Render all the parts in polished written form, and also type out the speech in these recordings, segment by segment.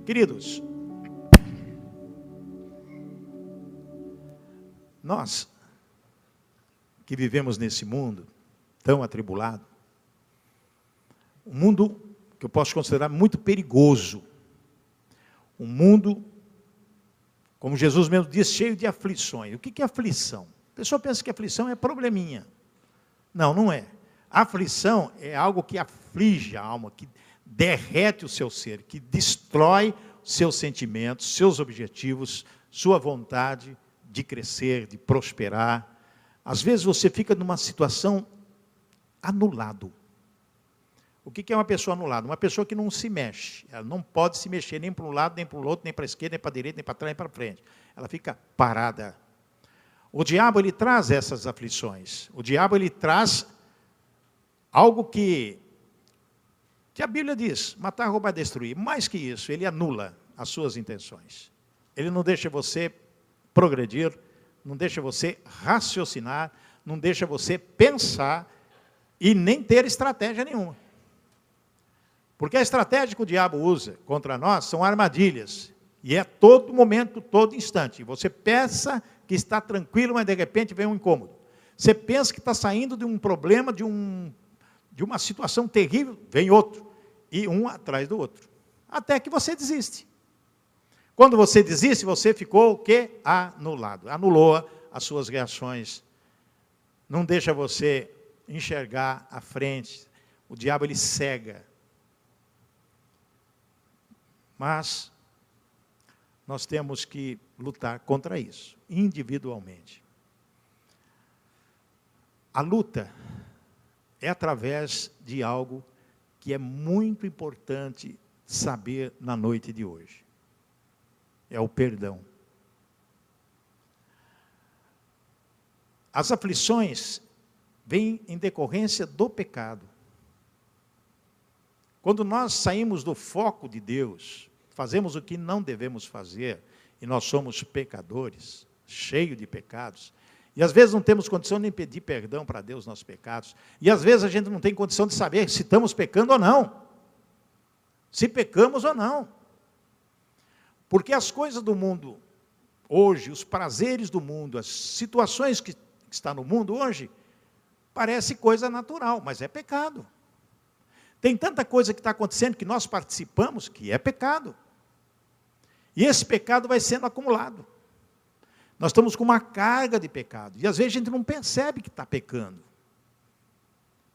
Queridos, nós que vivemos nesse mundo tão atribulado, um mundo que eu posso considerar muito perigoso, um mundo, como Jesus mesmo diz, cheio de aflições. O que é aflição? A pessoa pensa que aflição é probleminha. Não, não é. A aflição é algo que aflige a alma, que derrete o seu ser, que destrói seus sentimentos, seus objetivos, sua vontade de crescer, de prosperar. Às vezes você fica numa situação anulado. O que é uma pessoa anulada? Uma pessoa que não se mexe. Ela não pode se mexer nem para um lado, nem para o outro, nem para a esquerda, nem para a direita, nem para trás, nem para frente. Ela fica parada. O diabo, ele traz essas aflições. O diabo, ele traz algo que a Bíblia diz, matar, roubar, destruir. Mais que isso, ele anula as suas intenções. Ele não deixa você progredir, não deixa você raciocinar, não deixa você pensar e nem ter estratégia nenhuma. Porque a estratégia que o diabo usa contra nós são armadilhas. E é todo momento, todo instante. Você pensa que está tranquilo, mas de repente vem um incômodo. Você pensa que está saindo de um problema, de uma situação terrível, vem outro. E um atrás do outro. Até que você desiste. Quando você desiste, você ficou o quê? Anulado. Anulou as suas reações. Não deixa você enxergar a frente. O diabo, ele cega. Mas nós temos que lutar contra isso, individualmente. A luta é através de algo que é muito importante saber na noite de hoje. É o perdão. As aflições vêm em decorrência do pecado. Quando nós saímos do foco de Deus, fazemos o que não devemos fazer, e nós somos pecadores, cheios de pecados, e às vezes não temos condição nem de pedir perdão para Deus nos nossos pecados, e às vezes a gente não tem condição de saber se estamos pecando ou não, se pecamos ou não, porque as coisas do mundo hoje, os prazeres do mundo, as situações que estão no mundo hoje, parece coisa natural, mas é pecado. Tem tanta coisa que está acontecendo que nós participamos que é pecado. E esse pecado vai sendo acumulado. Nós estamos com uma carga de pecado. E às vezes a gente não percebe que está pecando.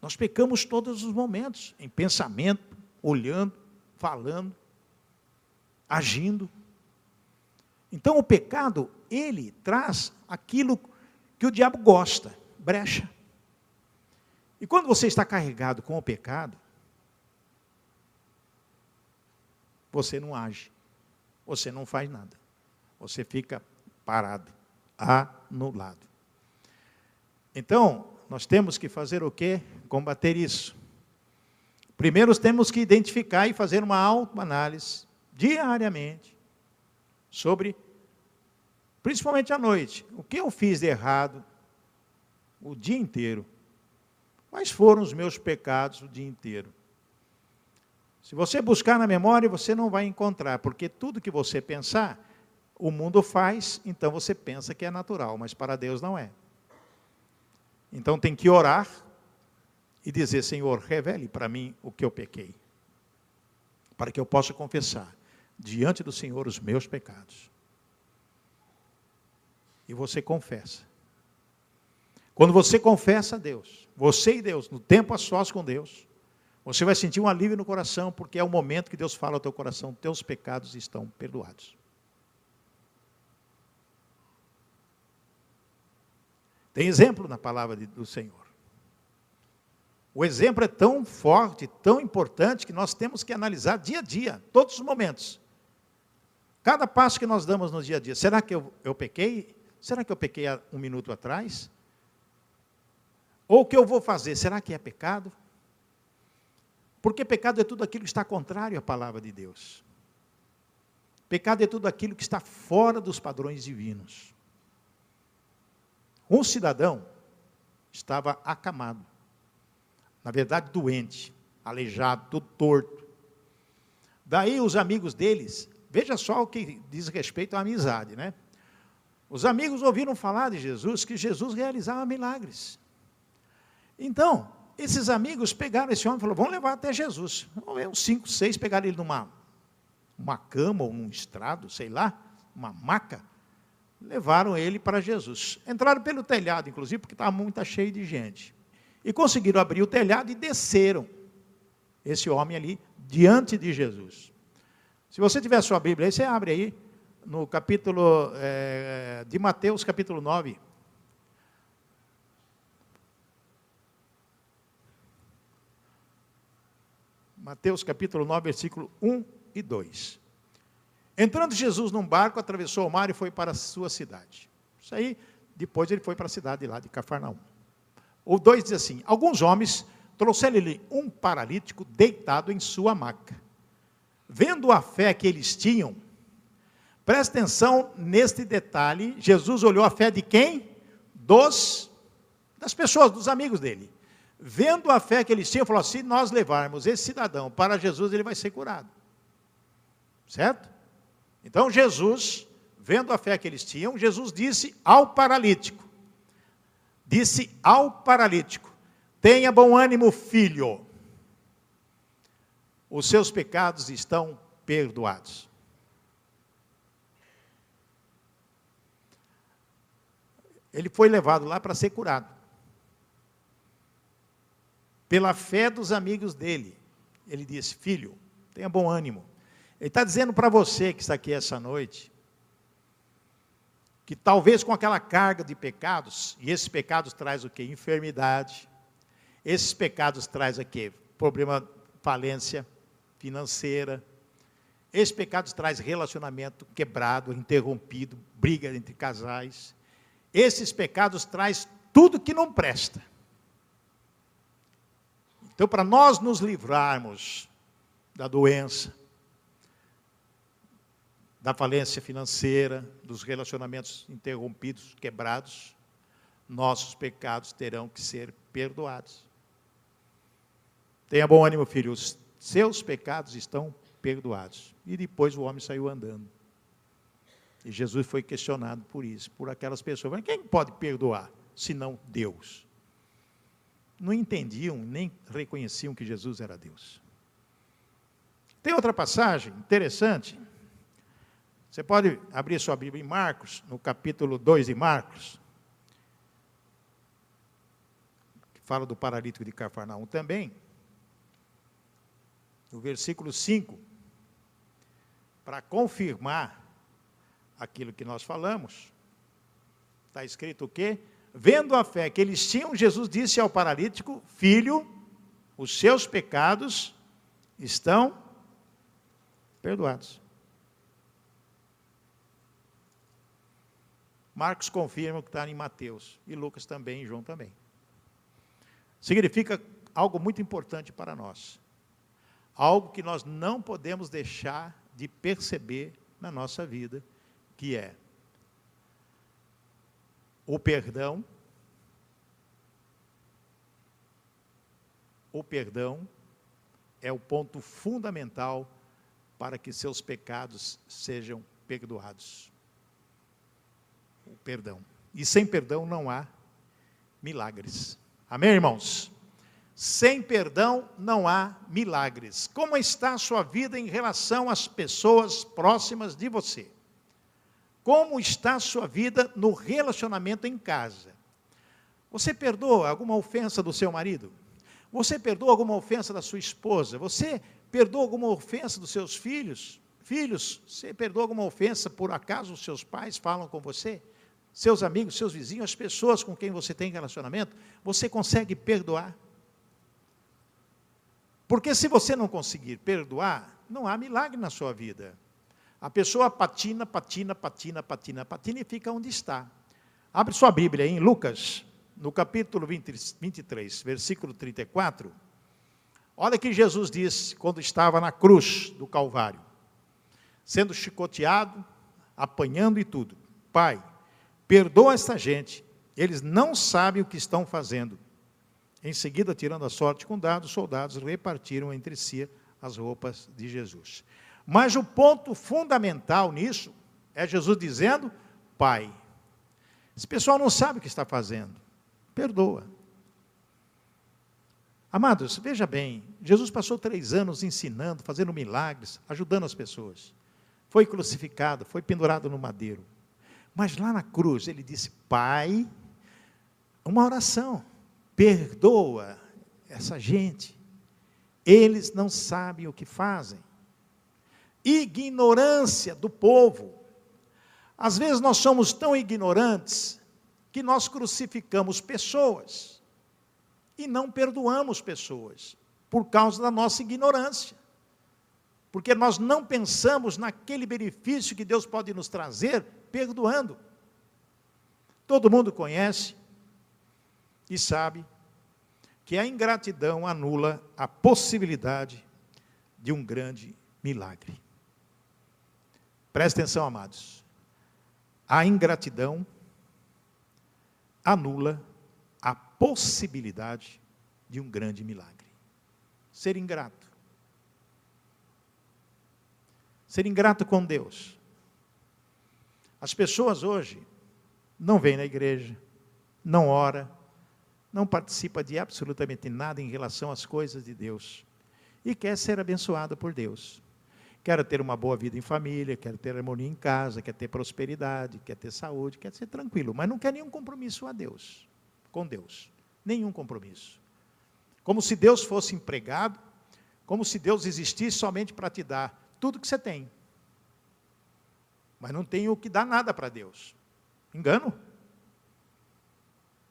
Nós pecamos todos os momentos, em pensamento, olhando, falando, agindo. Então o pecado, ele traz aquilo que o diabo gosta, brecha. E quando você está carregado com o pecado, você não age, você não faz nada, você fica parado, anulado. Então, nós temos que fazer o quê? Combater isso. Primeiro, temos que identificar e fazer uma autoanálise, diariamente, sobre, principalmente à noite, o que eu fiz de errado o dia inteiro. Quais foram os meus pecados o dia inteiro? Se você buscar na memória, você não vai encontrar, porque tudo que você pensar, o mundo faz, então você pensa que é natural, mas para Deus não é. Então tem que orar e dizer, Senhor, revele para mim o que eu pequei, para que eu possa confessar diante do Senhor os meus pecados. E você confessa. Quando você confessa a Deus, você e Deus, no tempo a sós com Deus, você vai sentir um alívio no coração, porque é o momento que Deus fala ao teu coração, teus pecados estão perdoados. Tem exemplo na palavra do Senhor. O exemplo é tão forte, tão importante, que nós temos que analisar dia a dia, todos os momentos. Cada passo que nós damos no dia a dia. Será que eu pequei? Será que eu pequei há um minuto atrás? Ou o que eu vou fazer, será que é pecado? Porque pecado é tudo aquilo que está contrário à palavra de Deus. Pecado é tudo aquilo que está fora dos padrões divinos. Um cidadão estava acamado, na verdade doente, aleijado, todo torto. Daí os amigos deles Veja só o que diz respeito à amizade, né? Os amigos ouviram falar de Jesus, que Jesus realizava milagres. Então, esses amigos pegaram esse homem e falaram, vamos levar até Jesus. Vamos ver, uns 5, 6, pegaram ele numa cama ou num estrado, sei lá, uma maca, levaram ele para Jesus. Entraram pelo telhado, inclusive, porque estava muito cheio de gente. E conseguiram abrir o telhado e desceram esse homem ali diante de Jesus. Se você tiver a sua Bíblia aí, você abre aí no capítulo de Mateus, capítulo 9. Mateus capítulo 9, versículo 1 e 2. Entrando Jesus num barco, atravessou o mar e foi para a sua cidade. Isso aí, depois ele foi para a cidade lá de Cafarnaum. O 2 diz assim, alguns homens trouxeram-lhe um paralítico deitado em sua maca. Vendo a fé que eles tinham, presta atenção neste detalhe, Jesus olhou a fé de quem? Das pessoas, dos amigos dele. Vendo a fé que eles tinham, falou, se nós levarmos esse cidadão para Jesus, ele vai ser curado. Certo? Então Jesus, vendo a fé que eles tinham, Jesus disse ao paralítico, tenha bom ânimo, filho, os seus pecados estão perdoados. Ele foi levado lá para ser curado. Pela fé dos amigos dele. Ele disse, filho, tenha bom ânimo. Ele está dizendo para você que está aqui essa noite, que talvez com aquela carga de pecados, e esses pecados trazem o quê? Enfermidade. Esses pecados trazem o quê? Problema, falência financeira. Esses pecados trazem relacionamento quebrado, interrompido, briga entre casais. Esses pecados trazem tudo que não presta. Então, para nós nos livrarmos da doença, da falência financeira, dos relacionamentos interrompidos, quebrados, nossos pecados terão que ser perdoados. Tenha bom ânimo, filho, os seus pecados estão perdoados. E depois o homem saiu andando. E Jesus foi questionado por isso, por aquelas pessoas. Mas quem pode perdoar, senão Deus? Não entendiam, nem reconheciam que Jesus era Deus. Tem outra passagem interessante. Você pode abrir sua Bíblia em Marcos, no capítulo 2 de Marcos, que fala do paralítico de Cafarnaum também, no versículo 5, para confirmar aquilo que nós falamos, está escrito o quê? Vendo a fé que eles tinham, Jesus disse ao paralítico, filho, os seus pecados estão perdoados. Marcos confirma o que está em Mateus, e Lucas também, e João também. Significa algo muito importante para nós. Algo que nós não podemos deixar de perceber na nossa vida, que é o perdão. O perdão é o ponto fundamental para que seus pecados sejam perdoados. O perdão. E sem perdão não há milagres. Amém, irmãos? Sem perdão não há milagres. Como está a sua vida em relação às pessoas próximas de você? Como está a sua vida no relacionamento em casa? Você perdoa alguma ofensa do seu marido? Você perdoa alguma ofensa da sua esposa? Você perdoa alguma ofensa dos seus filhos? Filhos, você perdoa alguma ofensa, por acaso os seus pais falam com você? Seus amigos, seus vizinhos, as pessoas com quem você tem relacionamento? Você consegue perdoar? Porque se você não conseguir perdoar, não há milagre na sua vida. A pessoa patina e fica onde está. Abre sua Bíblia em Lucas, no capítulo 23, versículo 34. Olha que Jesus disse quando estava na cruz do Calvário, sendo chicoteado, apanhando e tudo. Pai, perdoa esta gente, eles não sabem o que estão fazendo. Em seguida, tirando a sorte com dados, os soldados repartiram entre si as roupas de Jesus. Mas o ponto fundamental nisso é Jesus dizendo: Pai, esse pessoal não sabe o que está fazendo, perdoa. Amados, veja bem, Jesus passou 3 anos ensinando, fazendo milagres, ajudando as pessoas. Foi crucificado, foi pendurado no madeiro. Mas lá na cruz ele disse: Pai, uma oração, perdoa essa gente. Eles não sabem o que fazem. Ignorância do povo. Às vezes nós somos tão ignorantes que nós crucificamos pessoas e não perdoamos pessoas por causa da nossa ignorância. Porque nós não pensamos naquele benefício que Deus pode nos trazer perdoando. Todo mundo conhece e sabe que a ingratidão anula a possibilidade de um grande milagre. Presta atenção, amados. A ingratidão anula a possibilidade de um grande milagre. Ser ingrato. Ser ingrato com Deus. As pessoas hoje não vêm na igreja, não ora, não participa de absolutamente nada em relação às coisas de Deus. E quer ser abençoado por Deus. Quer ter uma boa vida em família, quer ter harmonia em casa, quer ter prosperidade, quer ter saúde, quer ser tranquilo, mas não quer nenhum compromisso com Deus. Nenhum compromisso. Como se Deus fosse empregado, como se Deus existisse somente para te dar tudo que você tem. Mas não tem o que dar nada para Deus. Engano?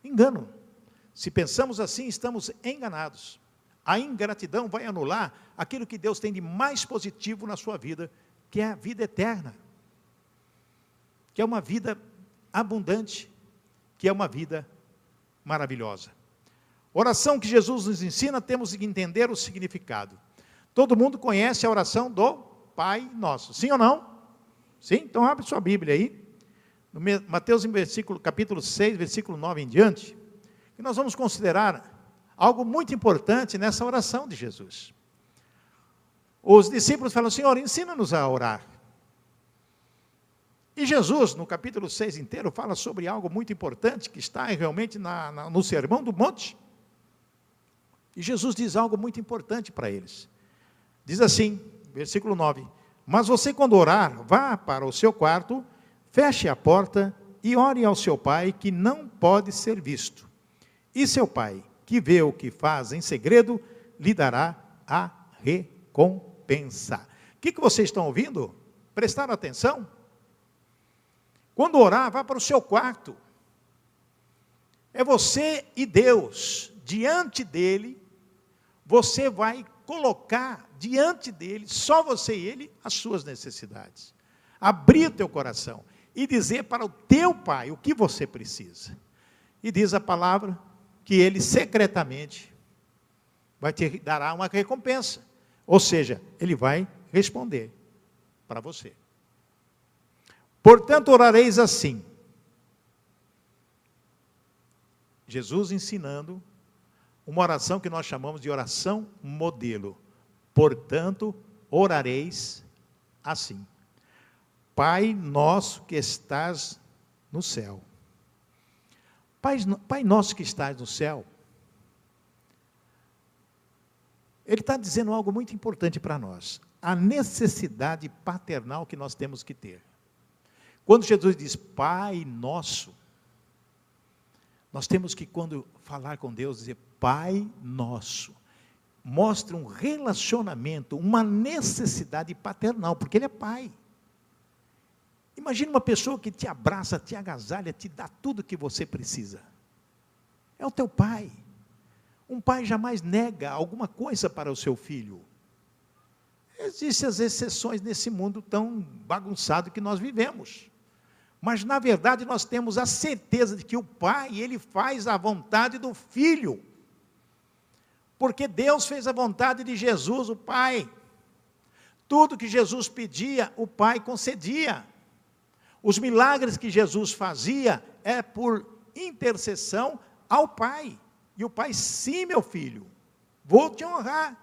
Engano. Se pensamos assim, estamos enganados. A ingratidão vai anular aquilo que Deus tem de mais positivo na sua vida, que é a vida eterna, que é uma vida abundante, que é uma vida maravilhosa. Oração que Jesus nos ensina, temos que entender o significado. Todo mundo conhece a oração do Pai Nosso, sim ou não? Sim? Então abre sua Bíblia aí, no Mateus capítulo 6, versículo 9 em diante, que nós vamos considerar algo muito importante nessa oração de Jesus. Os discípulos falam: Senhor, ensina-nos a orar. E Jesus, no capítulo 6 inteiro, fala sobre algo muito importante, que está realmente no Sermão do Monte. E Jesus diz algo muito importante para eles. Diz assim, versículo 9: Mas você, quando orar, vá para o seu quarto, feche a porta e ore ao seu pai, que não pode ser visto. E seu pai, que vê o que faz em segredo, lhe dará a recompensa. O que vocês estão ouvindo? Prestaram atenção? Quando orar, vá para o seu quarto. É você e Deus. Diante dele, você vai colocar diante dele, só você e ele, as suas necessidades. Abrir o teu coração e dizer para o teu pai o que você precisa. E diz a palavra que ele secretamente vai te dará uma recompensa. Ou seja, ele vai responder para você. Portanto, orareis assim. Jesus ensinando uma oração que nós chamamos de oração modelo. Portanto, orareis assim. Pai nosso que estás no céu. Pai nosso que estás no céu, ele está dizendo algo muito importante para nós. A necessidade paternal que nós temos que ter. Quando Jesus diz Pai nosso, nós temos que, quando falar com Deus, dizer Pai nosso. Mostra um relacionamento, uma necessidade paternal, porque Ele é Pai. Imagina uma pessoa que te abraça, te agasalha, te dá tudo o que você precisa. É o teu pai. Um pai jamais nega alguma coisa para o seu filho. Existem as exceções nesse mundo tão bagunçado que nós vivemos. Mas, na verdade, nós temos a certeza de que o pai, ele faz a vontade do filho. Porque Deus fez a vontade de Jesus, o pai. Tudo que Jesus pedia, o pai concedia. Os milagres que Jesus fazia é por intercessão ao pai. E o pai, sim, meu filho, vou te honrar.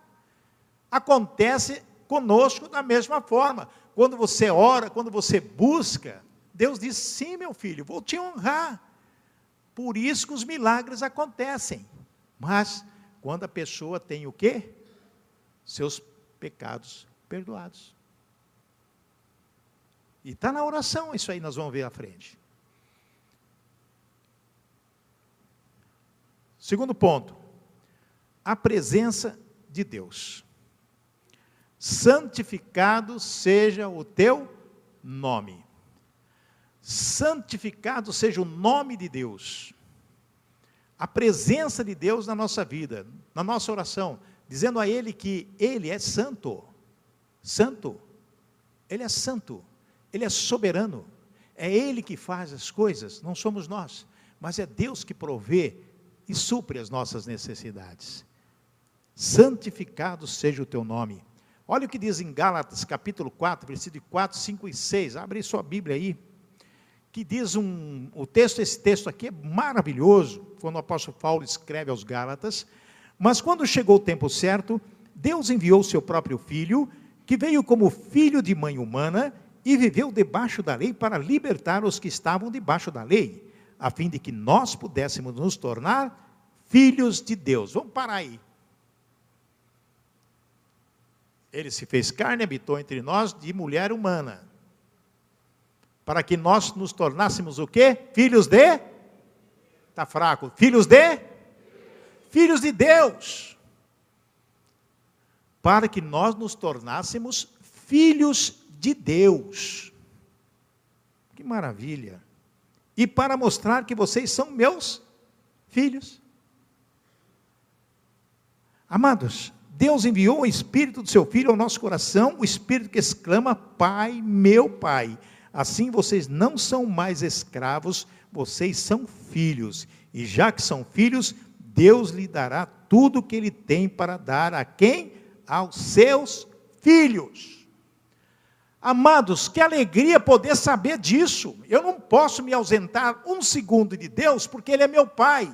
Acontece conosco da mesma forma. Quando você ora, quando você busca, Deus diz, sim, meu filho, vou te honrar. Por isso que os milagres acontecem. Mas, quando a pessoa tem o quê? Seus pecados perdoados. E está na oração, isso aí nós vamos ver à frente. Segundo ponto, a presença de Deus. Santificado seja o teu nome. Santificado seja o nome de Deus. A presença de Deus na nossa vida, na nossa oração, dizendo a Ele que Ele é santo. Santo. Ele é santo. Ele é soberano. É Ele que faz as coisas, não somos nós. Mas é Deus que provê e supre as nossas necessidades. Santificado seja o teu nome. Olha o que diz em Gálatas, capítulo 4, versículo 4, 5 e 6. Abre sua Bíblia aí. Que diz esse texto aqui é maravilhoso, quando o apóstolo Paulo escreve aos Gálatas. Mas quando chegou o tempo certo, Deus enviou o seu próprio Filho, que veio como filho de mãe humana, e viveu debaixo da lei para libertar os que estavam debaixo da lei, a fim de que nós pudéssemos nos tornar filhos de Deus. Vamos parar aí. Ele se fez carne, habitou entre nós de mulher humana, para que nós nos tornássemos o quê? Filhos de? Está fraco. Filhos de? Filhos de Deus. Para que nós nos tornássemos filhos de Deus. Que maravilha. E para mostrar que vocês são meus filhos. Amados, Deus enviou o Espírito do seu Filho ao nosso coração, o Espírito que exclama, Pai, meu Pai. Assim vocês não são mais escravos, vocês são filhos. E já que são filhos, Deus lhe dará tudo o que Ele tem para dar a quem? Aos seus filhos. Amados, que alegria poder saber disso. Eu não posso me ausentar um segundo de Deus, porque Ele é meu Pai.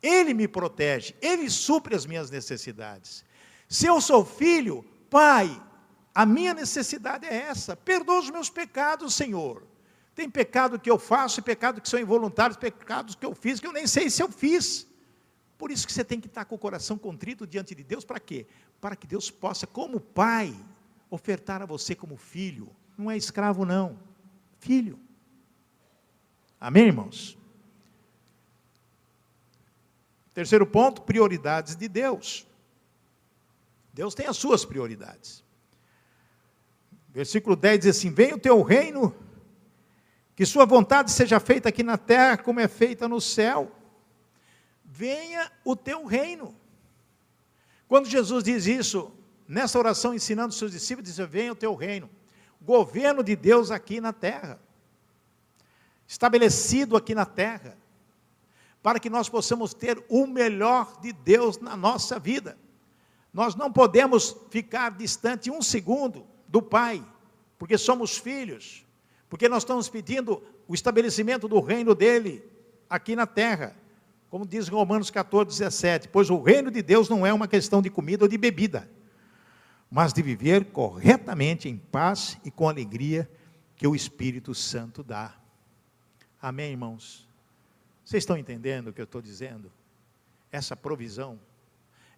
Ele me protege, Ele supre as minhas necessidades. Se eu sou filho, Pai, a minha necessidade é essa, perdoa os meus pecados, Senhor. Tem pecado que eu faço, pecado que são involuntários, pecados que eu fiz, que eu nem sei se eu fiz. Por isso que você tem que estar com o coração contrito diante de Deus, para quê? Para que Deus possa, como Pai, ofertar a você como filho. Não é escravo não, filho. Amém, irmãos? Terceiro ponto, prioridades de Deus. Deus tem as suas prioridades. Versículo 10 diz assim, venha o teu reino, que sua vontade seja feita aqui na terra, como é feita no céu. Venha o teu reino. Quando Jesus diz isso, nessa oração ensinando os seus discípulos, diz, venha o teu reino. Governo de Deus aqui na terra. Estabelecido aqui na terra. Para que nós possamos ter o melhor de Deus na nossa vida. Nós não podemos ficar distante um segundo do Pai, porque somos filhos, porque nós estamos pedindo o estabelecimento do reino dele aqui na terra, como diz Romanos 14, 17, pois o reino de Deus não é uma questão de comida ou de bebida, mas de viver corretamente em paz e com alegria que o Espírito Santo dá. Amém, irmãos? Vocês estão entendendo o que eu estou dizendo? Essa provisão,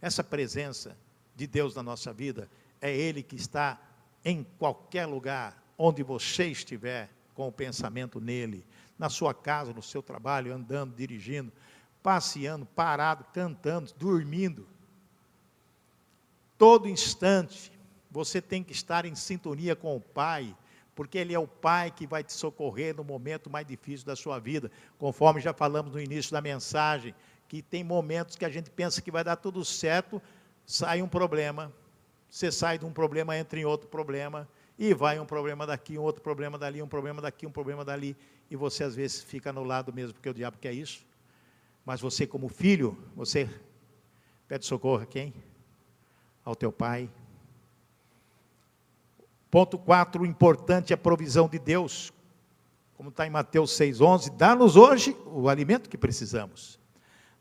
essa presença de Deus na nossa vida, é Ele que está em qualquer lugar, onde você estiver, com o pensamento nele, na sua casa, no seu trabalho, andando, dirigindo, passeando, parado, cantando, dormindo. Todo instante, você tem que estar em sintonia com o Pai, porque Ele é o Pai que vai te socorrer no momento mais difícil da sua vida, conforme já falamos no início da mensagem, que tem momentos que a gente pensa que vai dar tudo certo, sai um problema, você sai de um problema, entra em outro problema, e vai um problema daqui, um outro problema dali, um problema daqui, um problema dali, e você às vezes fica anulado mesmo, porque o diabo quer isso, mas você como filho, você pede socorro a quem? Ao teu Pai. Ponto 4, importante é a provisão de Deus, como está em Mateus 6,11, dá-nos hoje o alimento que precisamos,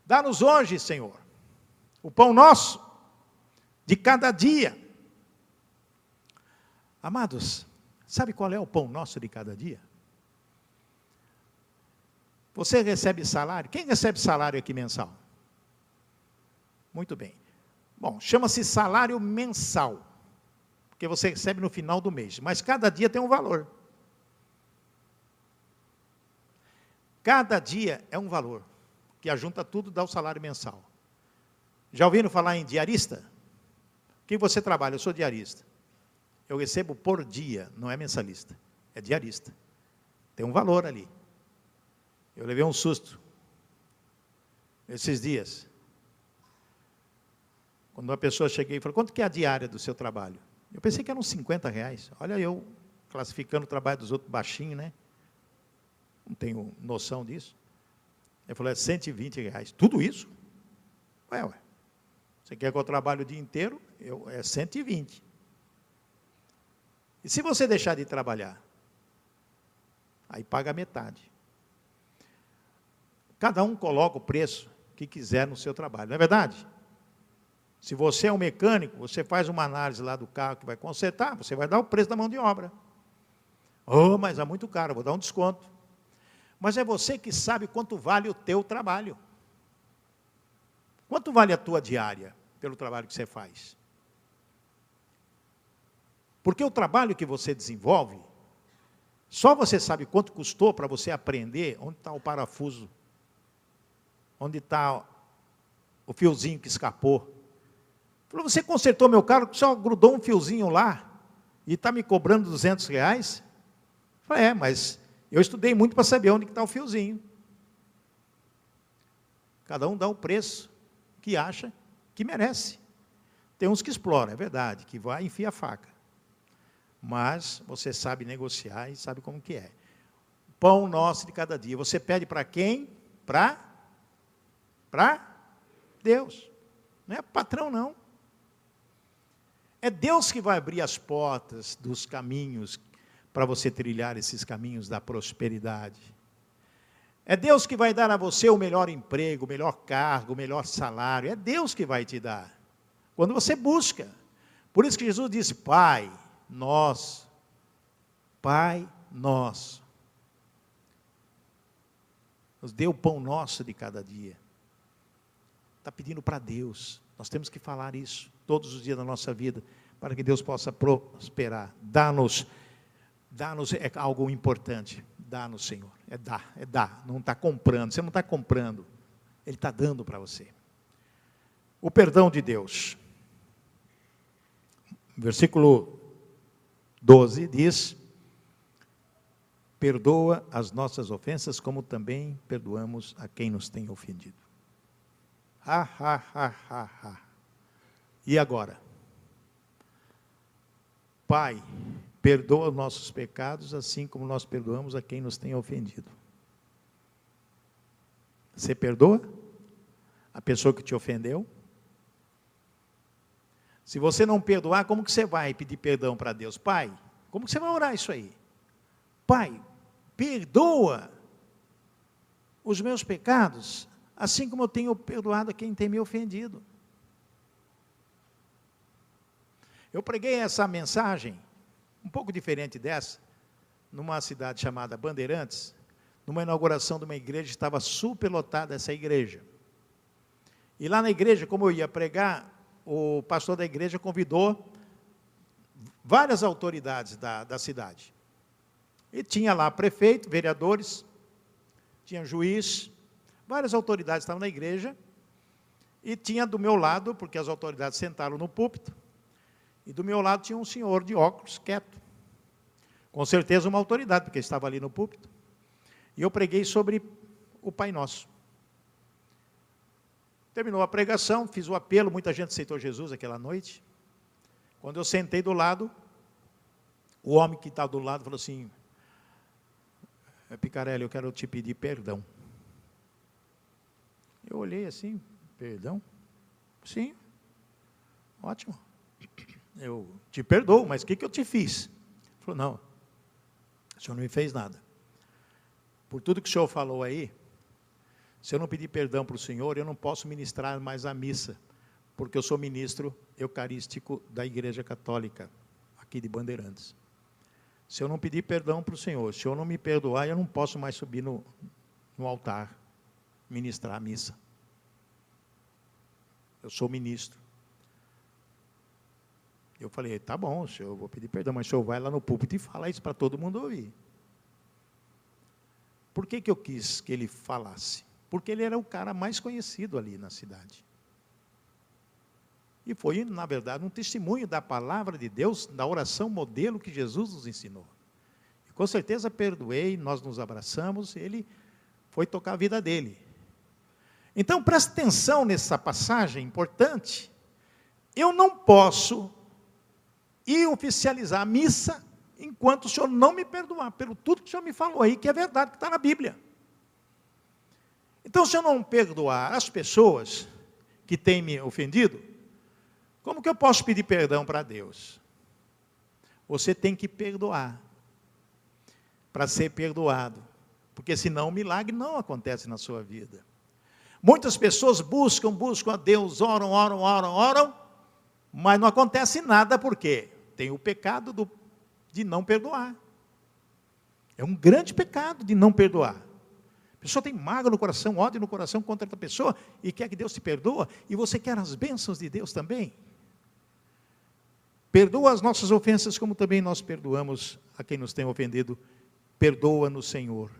dá-nos hoje, Senhor, o pão nosso, de cada dia. Amados, sabe qual é o pão nosso de cada dia? Você recebe salário? Quem recebe salário aqui mensal? Muito bem. Bom, chama-se salário mensal, porque você recebe no final do mês, mas cada dia tem um valor. Cada dia é um valor, que ajunta tudo, dá o salário mensal. Já ouviram falar em diarista? O que você trabalha? Eu sou diarista. Eu recebo por dia, não é mensalista, é diarista. Tem um valor ali. Eu levei um susto esses dias. Quando uma pessoa cheguei e falou, quanto que é a diária do seu trabalho? Eu pensei que eram uns R$50. Olha eu classificando o trabalho dos outros baixinho, né? Não tenho noção disso. Ele falou, é R$120. Tudo isso? Ué. Você quer que eu trabalhe o dia inteiro? É 120. E se você deixar de trabalhar? Aí paga metade. Cada um coloca o preço que quiser no seu trabalho, não é verdade? Se você é um mecânico, você faz uma análise lá do carro que vai consertar, você vai dar o preço da mão de obra. Oh, mas é muito caro, vou dar um desconto. Mas é você que sabe quanto vale o teu trabalho. Quanto vale a tua diária pelo trabalho que você faz? Porque o trabalho que você desenvolve, só você sabe quanto custou para você aprender onde está o parafuso, onde está o fiozinho que escapou. Falou, você consertou meu carro, só grudou um fiozinho lá e está me cobrando R$200? Falei, mas eu estudei muito para saber onde está o fiozinho. Cada um dá o preço que acha que merece. Tem uns que exploram, é verdade, que vai e enfia a faca. Mas você sabe negociar e sabe como que é. Pão nosso de cada dia. Você pede para quem? Para Deus. Não é patrão, não. É Deus que vai abrir as portas dos caminhos para você trilhar esses caminhos da prosperidade. É Deus que vai dar a você o melhor emprego, o melhor cargo, o melhor salário. É Deus que vai te dar. Quando você busca. Por isso que Jesus disse, Pai nosso. Nos dê o pão nosso de cada dia. Está pedindo para Deus. Nós temos que falar isso todos os dias da nossa vida, para que Deus possa prosperar. Dá-nos é algo importante. Dá-nos, Senhor. É dar. Não está comprando. Você não está comprando. Ele está dando para você. O perdão de Deus. Versículo 12 diz, perdoa as nossas ofensas, como também perdoamos a quem nos tem ofendido. E agora? Pai, perdoa os nossos pecados, assim como nós perdoamos a quem nos tem ofendido. Você perdoa a pessoa que te ofendeu? Se você não perdoar, como que você vai pedir perdão para Deus? Pai, como que você vai orar isso aí? Pai, perdoa os meus pecados, assim como eu tenho perdoado a quem tem me ofendido. Eu preguei essa mensagem, um pouco diferente dessa, numa cidade chamada Bandeirantes, numa inauguração de uma igreja, estava superlotada essa igreja. E lá na igreja, como eu ia pregar, o pastor da igreja convidou várias autoridades da cidade. E tinha lá prefeito, vereadores, tinha juiz, várias autoridades estavam na igreja, e tinha do meu lado, porque as autoridades sentaram no púlpito, e do meu lado tinha um senhor de óculos, quieto. Com certeza uma autoridade, porque estava ali no púlpito. E eu preguei sobre o Pai Nosso. Terminou a pregação, fiz o apelo, muita gente aceitou Jesus aquela noite. Quando eu sentei do lado, o homem que estava do lado falou assim, Picarelli, eu quero te pedir perdão. Eu olhei assim, perdão? Sim, ótimo. Eu te perdoo, mas o que eu te fiz? Ele falou, não, o senhor não me fez nada. Por tudo que o senhor falou aí, se eu não pedir perdão para o senhor, eu não posso ministrar mais a missa, porque eu sou ministro eucarístico da Igreja Católica, aqui de Bandeirantes. Se eu não pedir perdão para o Senhor, se eu não me perdoar, eu não posso mais subir no altar, ministrar a missa. Eu sou ministro. Eu falei, tá bom, senhor, eu vou pedir perdão, mas o senhor vai lá no púlpito e fala isso para todo mundo ouvir. Por que eu quis que ele falasse? Porque ele era o cara mais conhecido ali na cidade. E foi, na verdade, um testemunho da palavra de Deus, da oração modelo que Jesus nos ensinou. E, com certeza perdoei, nós nos abraçamos, ele foi tocar a vida dele. Então, preste atenção nessa passagem importante. Eu não posso ir oficializar a missa enquanto o senhor não me perdoar, pelo tudo que o senhor me falou aí, que é verdade, que está na Bíblia. Então, se eu não perdoar as pessoas que têm me ofendido, como que eu posso pedir perdão para Deus? Você tem que perdoar, para ser perdoado, porque senão o milagre não acontece na sua vida. Muitas pessoas buscam a Deus, oram, mas não acontece nada, por quê? Tem o pecado de não perdoar. É um grande pecado de não perdoar. A pessoa tem mágoa no coração, ódio no coração contra outra pessoa, e quer que Deus te perdoa, e você quer as bênçãos de Deus também. Perdoa as nossas ofensas, como também nós perdoamos a quem nos tem ofendido. Perdoa-nos, Senhor.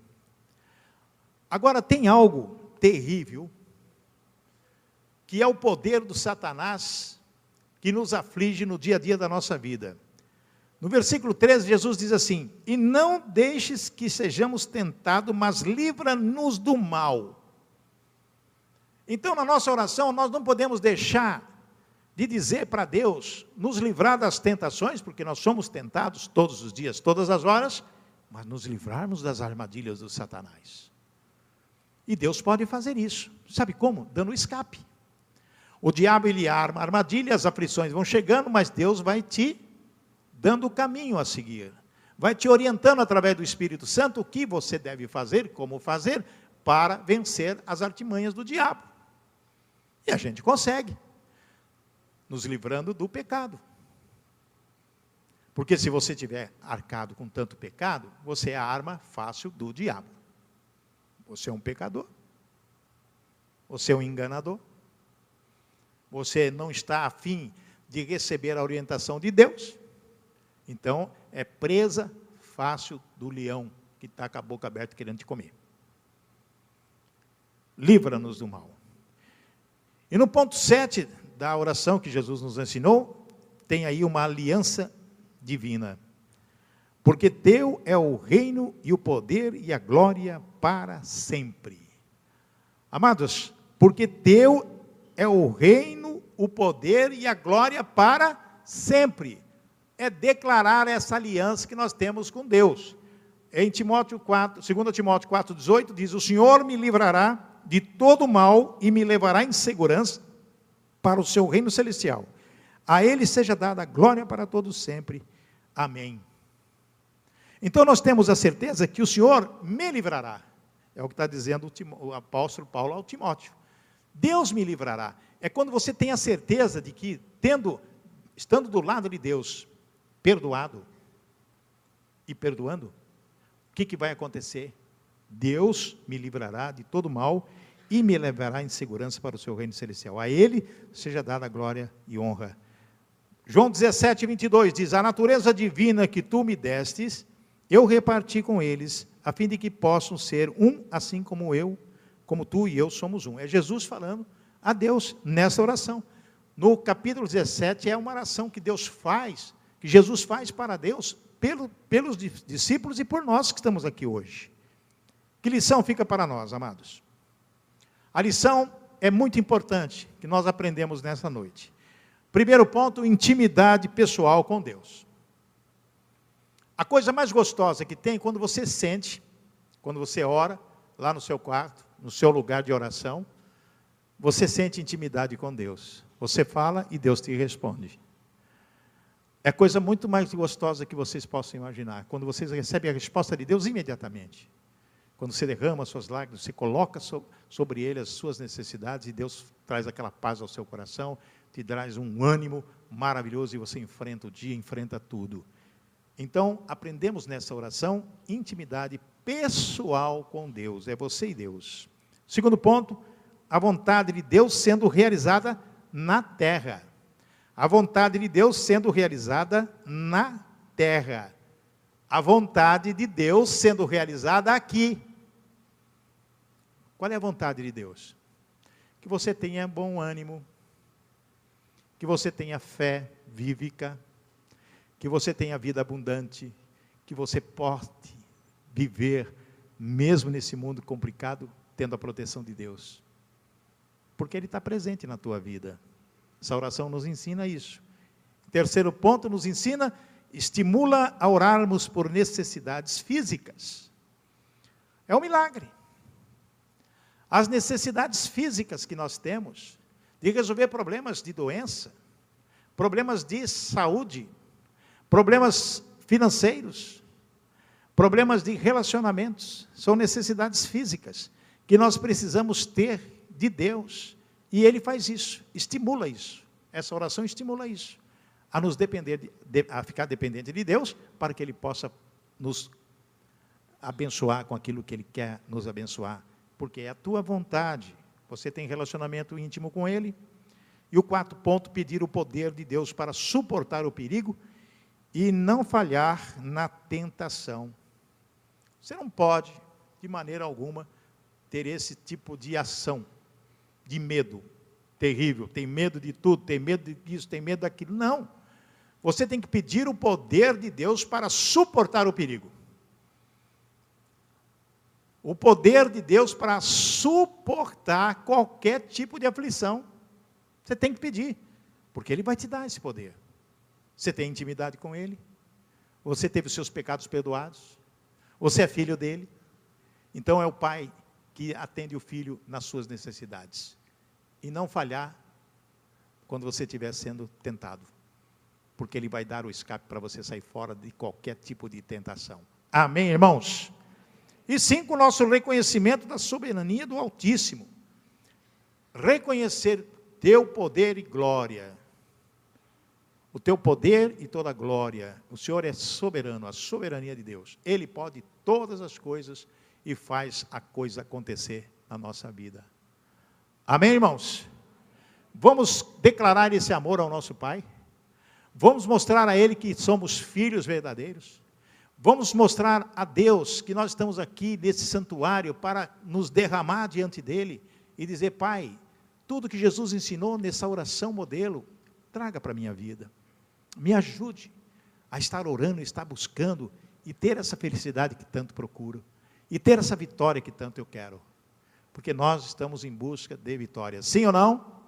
Agora, tem algo terrível, que é o poder do Satanás, que nos aflige no dia a dia da nossa vida. No versículo 13, Jesus diz assim, e não deixes que sejamos tentados, mas livra-nos do mal. Então, na nossa oração, nós não podemos deixar de dizer para Deus, nos livrar das tentações, porque nós somos tentados todos os dias, todas as horas, mas nos livrarmos das armadilhas do Satanás. E Deus pode fazer isso. Sabe como? Dando escape. O diabo, ele arma armadilhas, as aflições vão chegando, mas Deus vai te dando o caminho a seguir. Vai te orientando através do Espírito Santo o que você deve fazer, como fazer, para vencer as artimanhas do diabo. E a gente consegue, nos livrando do pecado. Porque se você tiver arcado com tanto pecado, você é a arma fácil do diabo. Você é um pecador. Você é um enganador. Você não está a fim de receber a orientação de Deus. Então, é presa fácil do leão, que está com a boca aberta querendo te comer. Livra-nos do mal. E no ponto 7 da oração que Jesus nos ensinou, tem aí uma aliança divina. Porque teu é o reino e o poder e a glória para sempre. Amados, porque teu é o reino, o poder e a glória para sempre. É declarar essa aliança que nós temos com Deus. Em Timóteo 4, 2 Timóteo 4,18 diz, o Senhor me livrará de todo mal e me levará em segurança para o seu reino celestial. A ele seja dada a glória para todos sempre. Amém. Então nós temos a certeza que o Senhor me livrará. É o que está dizendo o apóstolo Paulo ao Timóteo. Deus me livrará. É quando você tem a certeza de que, estando do lado de Deus, perdoado e perdoando, o que vai acontecer? Deus me livrará de todo mal e me levará em segurança para o seu reino celestial. A ele seja dada a glória e honra. João 17, 22 diz, a natureza divina que tu me destes, eu reparti com eles, a fim de que possam ser um, assim como tu e eu somos um. É Jesus falando a Deus nessa oração. No capítulo 17 é uma oração que Deus faz, que Jesus faz para Deus, pelos discípulos e por nós que estamos aqui hoje. Que lição fica para nós, amados? A lição é muito importante, que nós aprendemos nessa noite. Primeiro ponto, intimidade pessoal com Deus. A coisa mais gostosa que tem, quando você sente, quando você ora, lá no seu quarto, no seu lugar de oração, você sente intimidade com Deus. Você fala e Deus te responde. É a coisa muito mais gostosa que vocês possam imaginar, quando vocês recebem a resposta de Deus imediatamente. Quando você derrama as suas lágrimas, você coloca sobre ele as suas necessidades e Deus traz aquela paz ao seu coração, te traz um ânimo maravilhoso e você enfrenta o dia, enfrenta tudo. Então, aprendemos nessa oração intimidade pessoal com Deus, é você e Deus. Segundo ponto, a vontade de Deus sendo realizada na terra. A vontade de Deus sendo realizada na terra. A vontade de Deus sendo realizada aqui. Qual é a vontade de Deus? Que você tenha bom ânimo, que você tenha fé vívica, que você tenha vida abundante, que você possa viver, mesmo nesse mundo complicado, tendo a proteção de Deus. Porque Ele está presente na tua vida. Essa oração nos ensina isso. Terceiro ponto, nos ensina, estimula a orarmos por necessidades físicas. É um milagre. As necessidades físicas que nós temos, de resolver problemas de doença, problemas de saúde, problemas financeiros, problemas de relacionamentos, são necessidades físicas que nós precisamos ter de Deus, e Ele faz isso, estimula isso, essa oração estimula isso, a nos depender, a ficar dependente de Deus, para que Ele possa nos abençoar com aquilo que Ele quer nos abençoar, porque é a tua vontade, você tem relacionamento íntimo com Ele. E o quarto ponto, pedir o poder de Deus para suportar o perigo e não falhar na tentação. Você não pode, de maneira alguma, ter esse tipo de ação, de medo terrível, tem medo de tudo, tem medo disso, tem medo daquilo. Não, você tem que pedir o poder de Deus para suportar o perigo. O poder de Deus para suportar qualquer tipo de aflição. Você tem que pedir, porque Ele vai te dar esse poder. Você tem intimidade com Ele, você teve os seus pecados perdoados, você é filho dEle, então é o Pai que atende o Filho nas suas necessidades. E não falhar quando você estiver sendo tentado, porque Ele vai dar o escape para você sair fora de qualquer tipo de tentação. Amém, irmãos? E 5, o nosso reconhecimento da soberania do Altíssimo. Reconhecer teu poder e glória. O teu poder e toda a glória. O Senhor é soberano, a soberania de Deus. Ele pode todas as coisas e faz a coisa acontecer na nossa vida. Amém, irmãos? Vamos declarar esse amor ao nosso Pai? Vamos mostrar a Ele que somos filhos verdadeiros? Vamos mostrar a Deus que nós estamos aqui nesse santuário para nos derramar diante dEle e dizer: Pai, tudo que Jesus ensinou nessa oração modelo, traga para a minha vida. Me ajude a estar orando, estar buscando e ter essa felicidade que tanto procuro. E ter essa vitória que tanto eu quero. Porque nós estamos em busca de vitória. Sim ou não?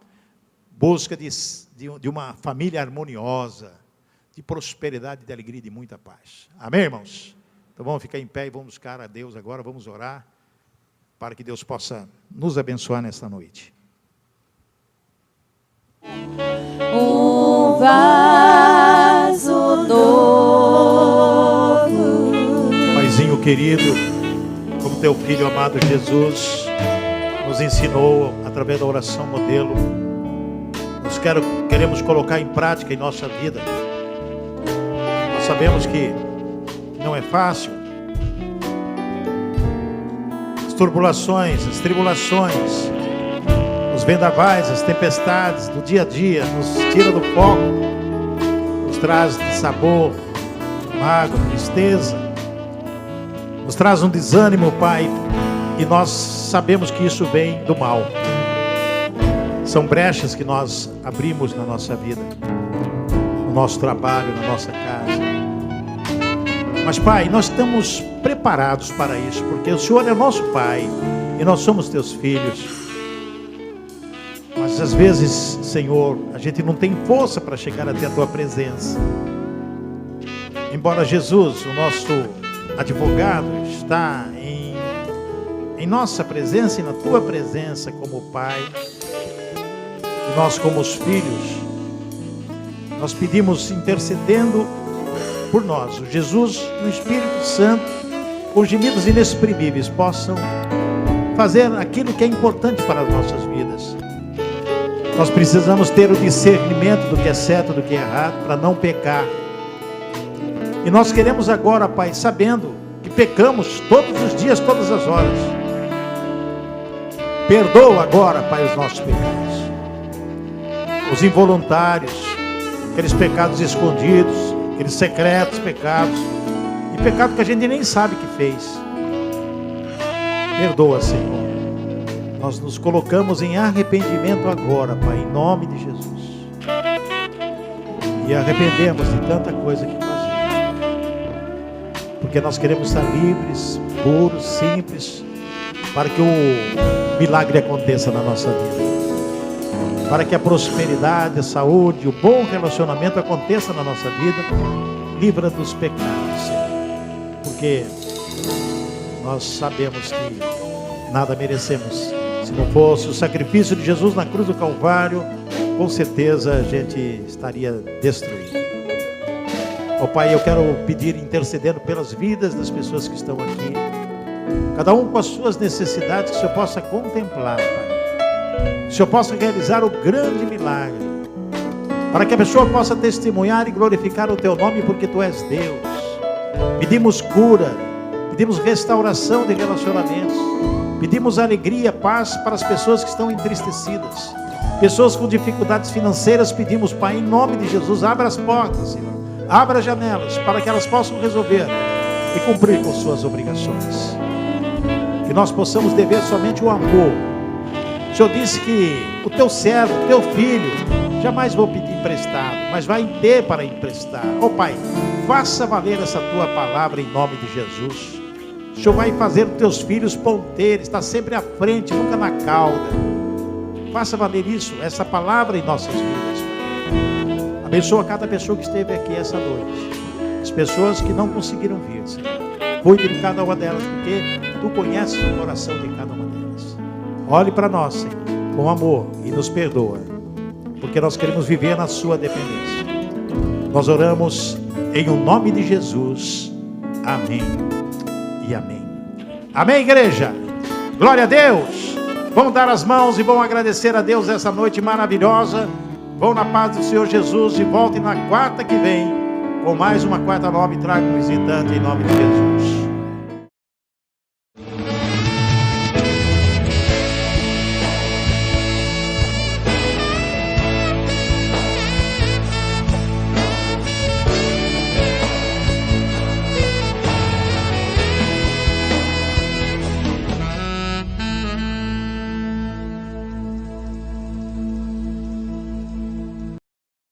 Busca de uma família harmoniosa, de prosperidade, de alegria e de muita paz. Amém, irmãos? Então vamos ficar em pé e vamos buscar a Deus agora, vamos orar, para que Deus possa nos abençoar nesta noite. Um vaso novo. Paizinho querido, como teu filho amado Jesus nos ensinou através da oração modelo, nós queremos colocar em prática em nossa vida. Nós sabemos que não é fácil. As turbulações, as tribulações, os vendavais, as tempestades do dia a dia nos tira do foco, nos traz sabor, mágoa, tristeza, nos traz um desânimo, Pai, e nós sabemos que isso vem do mal. São brechas que nós abrimos na nossa vida, no nosso trabalho, na nossa casa. Mas, Pai, nós estamos preparados para isso, porque o Senhor é nosso Pai e nós somos teus filhos. Mas às vezes, Senhor, a gente não tem força para chegar até a tua presença. Embora Jesus, o nosso advogado, está em nossa presença e na tua presença como Pai, e nós como os filhos, nós pedimos intercedendo por nós, o Jesus no Espírito Santo, com gemidos inexprimíveis, possam fazer aquilo que é importante para as nossas vidas. Nós precisamos ter o discernimento do que é certo, do que é errado, para não pecar. E nós queremos agora, Pai, sabendo que pecamos todos os dias, todas as horas. Perdoa agora, Pai, os nossos pecados, os involuntários, aqueles pecados escondidos, aqueles secretos pecados, e pecado que a gente nem sabe que fez. Perdoa, Senhor. Nós nos colocamos em arrependimento agora, Pai, em nome de Jesus. E arrependemos de tanta coisa que fazemos. Porque nós queremos estar livres, puros, simples, para que o milagre aconteça na nossa vida. Para que a prosperidade, a saúde, o bom relacionamento aconteça na nossa vida. Livra dos pecados, Senhor. Porque nós sabemos que nada merecemos. Se não fosse o sacrifício de Jesus na cruz do Calvário, com certeza a gente estaria destruído. Ó Pai, eu quero pedir, intercedendo pelas vidas das pessoas que estão aqui, cada um com as suas necessidades, que o Senhor possa contemplar, Pai. Que o Senhor possa realizar o grande milagre, para que a pessoa possa testemunhar e glorificar o Teu nome, porque Tu és Deus. Pedimos cura, pedimos restauração de relacionamentos, pedimos alegria, paz para as pessoas que estão entristecidas, pessoas com dificuldades financeiras. Pedimos, Pai, em nome de Jesus, abra as portas, Senhor, abra as janelas, para que elas possam resolver e cumprir com suas obrigações. Que nós possamos dever somente o amor. O Senhor disse que o Teu servo, o Teu filho, jamais vou pedir emprestado, mas vai ter para emprestar. Ó Pai, faça valer essa Tua palavra em nome de Jesus. O Senhor vai fazer os Teus filhos ponteiros, está sempre à frente, nunca na cauda. Faça valer isso, essa palavra em nossas vidas. Abençoa cada pessoa que esteve aqui essa noite. As pessoas que não conseguiram vir, Senhor. Cuide de cada uma delas, porque Tu conheces o coração de cada uma delas. Olhe para nós, Senhor, com amor, e nos perdoa, porque nós queremos viver na Sua dependência. Nós oramos em o nome de Jesus. Amém e amém. Amém, igreja? Glória a Deus. Vão dar as mãos e vão agradecer a Deus essa noite maravilhosa. Vão na paz do Senhor Jesus e voltem na quarta que vem com mais uma quarta nova e traga um visitante em nome de Jesus.